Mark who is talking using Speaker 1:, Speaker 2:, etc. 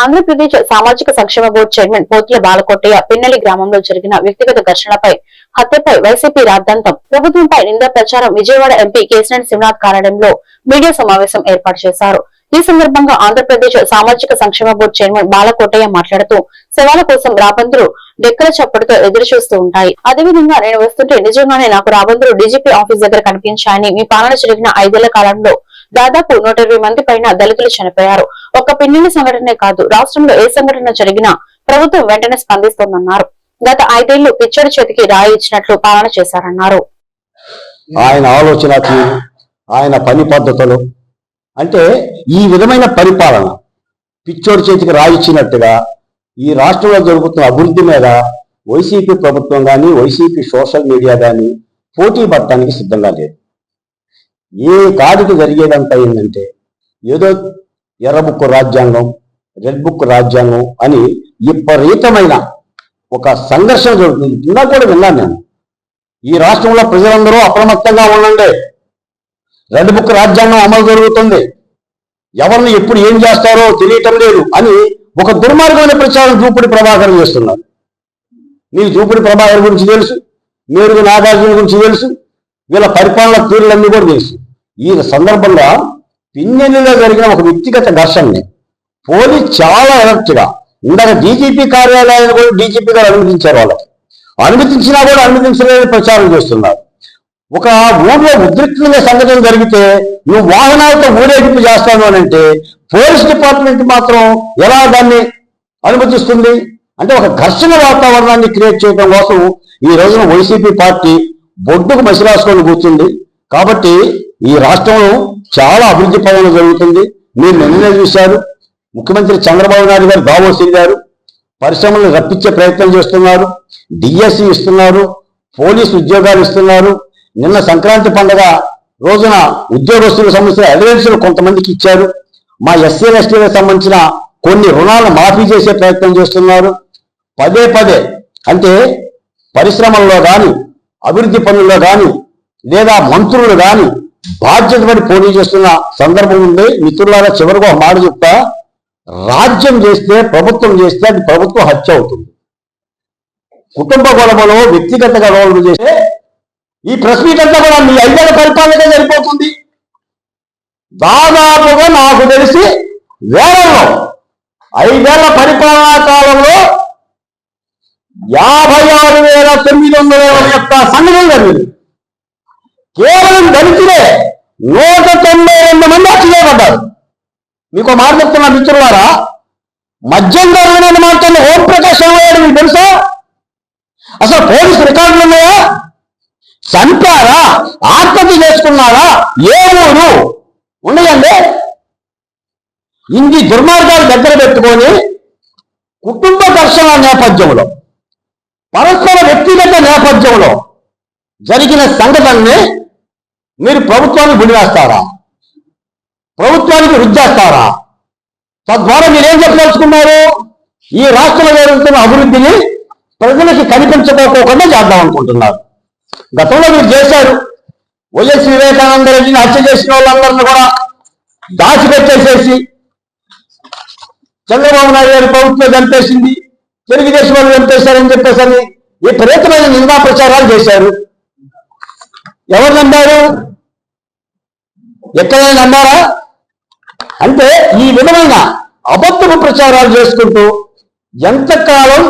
Speaker 1: ఆంధ్రప్రదేశ్ సామాజిక సంక్షేమ board chairman పోతుల బాలకోటయ్య పిన్నెల్లి గ్రామంలో జరిగిన వ్యక్తిగత ఘర్షణపై హత్యపై వైసీపీ రాద్ధాంతం ప్రభుత్వంపై నిందా ప్రచారం విజయవాడ ఎంపీ కేశినేని శివనాథ్ కార్యాలయంలో మీడియా సమావేశం ఏర్పాటు చేశారు. ఈ సందర్భంగా ఆంధ్రప్రదేశ్ సామాజిక సంక్షేమ బోర్డు చైర్మన్ బాలకోటయ్య మాట్లాడుతూ శవాల కోసం రాబందులు డెక్కల చప్పుడుతో ఎదురు చూస్తూ ఉంటాయి. అదేవిధంగా నేను వస్తుంటే నిజంగానే నాకు రాబందులు డీజీపీ ఆఫీస్ దగ్గర కనిపించాయని, మీ పాలన జరిగిన 5 ఏళ్ల కాలంలో దాదాపు 120 మంది పైన దళితులు చనిపోయారు. ఒక్క పిన్నెల్లి సంఘటనే కాదు, రాష్ట్రంలో ఏ సంఘటన జరిగినా ప్రభుత్వం వెంటనే స్పందిస్తోందన్నారు. గత 5 ఏళ్లు పిచ్చడి చేతికి రాయి ఇచ్చినట్లు పాలన చేశారన్నారు.
Speaker 2: ఆయన ఆలోచన, ఆయన పని పద్ధతులు అంటే ఈ విధమైన పరిపాలన పిచ్చోడి చేతికి రాయిచ్చినట్టుగా ఈ రాష్ట్రంలో జరుగుతున్న అభివృద్ధి మీద వైసీపీ ప్రభుత్వం కానీ వైసీపీ సోషల్ మీడియా కానీ పోటీ పడటానికి సిద్ధంగా లేదు. ఏ కాడికి జరిగేదంతా ఏంటంటే ఏదో ఎర్ర బుక్ రాజ్యాంగం, రెడ్ బుక్ రాజ్యాంగం అని విపరీతమైన ఒక సంఘర్షణ జరుగుతుంది. ఇలా కూడా విన్నాను నేను. ఈ రాష్ట్రంలో ప్రజలందరూ అప్రమత్తంగా ఉండండి, రెడ్ బుక్ రాజ్యాంగం అమలు జరుగుతుంది, ఎవరిని ఎప్పుడు ఏం చేస్తారో తెలియటం లేదు అని ఒక దుర్మార్గమైన ప్రచారం జూపుడి ప్రభాకర్ చేస్తున్నారు. నీకు జూపుడి ప్రభాకర్ గురించి తెలుసు, మేరుగు నాగార్జున గురించి తెలుసు, వీళ్ళ పరిపాలన తీరులన్నీ కూడా తెలుసు. ఈ సందర్భంగా పిన్నెల్లిలో జరిగిన ఒక వ్యక్తిగత ఘర్షణని పోలీస్ చాలా ఎలర్ట్గా ఇందాక డీజీపీ కార్యాలయాన్ని కూడా డీజీపీ గారు అనుమతించారు. వాళ్ళకి అనుమతించినా కూడా అనుమతించలేని ప్రచారం చేస్తున్నారు. ఒక ఊళ్ళో ఉద్రిక్తంగా సంఘటన జరిగితే నువ్వు వాహనాలతో ఊరేగింపు చేస్తాను అని అంటే పోలీస్ డిపార్ట్మెంట్ మాత్రం ఎలా దాన్ని అనుమతిస్తుంది? అంటే ఒక ఘర్షణ వాతావరణాన్ని క్రియేట్ చేయడం కోసం ఈ రోజున వైసీపీ పార్టీ బొడ్డుకు మసిరాసుకొని కూర్చుంది. కాబట్టి ఈ రాష్ట్రంలో చాలా అభివృద్ధి పనులు జరుగుతుంది. మీరు నిన్నే చూశారు, ముఖ్యమంత్రి చంద్రబాబు నాయుడు గారు దావోస్ తిరిగారు, పరిశ్రమలను రప్పించే ప్రయత్నం చేస్తున్నారు, డిఎస్సి ఇస్తున్నారు, పోలీసు ఉద్యోగాలు ఇస్తున్నారు. నిన్న సంక్రాంతి పండుగ రోజున ఉద్యోగస్తులకు సంబంధించిన అడ్వాన్సులు కొంతమందికి ఇచ్చారు. మా ఎస్సీ ఎస్టీలకు సంబంధించిన కొన్ని రుణాలను మాఫీ చేసే ప్రయత్నం చేస్తున్నారు. పదే పదే అంటే పరిశ్రమల్లో కానీ అభివృద్ధి పనుల్లో కానీ లేదా మంత్రులు కానీ బాధ్యత పడి పోటీ చేస్తున్న సందర్భం ఉంది. మిత్రులారా, చివరిగా ఒక మాట చెప్తా, రాజ్యం చేస్తే ప్రభుత్వం చేస్తే అది ప్రభుత్వ హత్య అవుతుంది. కుటుంబ గొడవలో వ్యక్తిగత గొడవలు చేస్తే ఈ ప్రెస్ మీట్ అంతా కూడా మీ 5 ఏళ్ల పరిపాలనగా సరిపోతుంది. దాదాపుగా నాకు తెలిసి వేలలో 5 ఏళ్ల పరిపాలనా కాలంలో 56,900 సంఘటన జరిగింది. కేవలం దళితులే 192 మంది హత్య చేయబడ్డారు. మీకు మాట చెప్తున్నా మిత్రులారా, మద్యం ధరలను మాత్రం ఓంప్రకాష్ అయ్యాడు. మీకు తెలుసా? అసలు పోలీసు రికార్డులు ఉన్నాయా? చంపారా? ఆత్మహత్య చేసుకున్నారా? ఏ ఊరు ఉన్నాయండి? ఇన్ని దుర్మార్గాలు దగ్గర పెట్టుకొని కుటుంబ ఘర్షణ నేపథ్యంలో, పరస్పర వ్యక్తిగత నేపథ్యంలో జరిగిన సంఘటనని మీరు ప్రభుత్వానికి గుడివేస్తారా? ప్రభుత్వానికి రుద్దేస్తారా? తద్వారా మీరేం చెప్పదలుచుకున్నారు? ఈ రాష్ట్రంలో జరుగుతున్న అభివృద్ధిని ప్రజలకి కనిపించుకోకుండా చేద్దాం అనుకుంటున్నారు. గతంలో మీరు చేశారు. వైఎస్ వివేకానంద రెడ్డిని హత్య చేసిన వాళ్ళందరినీ కూడా దాచిపెట్టేసేసి చంద్రబాబు నాయుడు గారి ప్రభుత్వం చంపేసింది, తెలుగుదేశం వాళ్ళు చంపేశారని చెప్పేసరి విపరీతమైన నిందా ప్రచారాలు చేశారు. ఎవరు నమ్మారు? ఎక్కడైనా నమ్మారా? అంటే ఈ విధమైన అబద్ధపు ప్రచారాలు చేసుకుంటూ ఎంతకాలం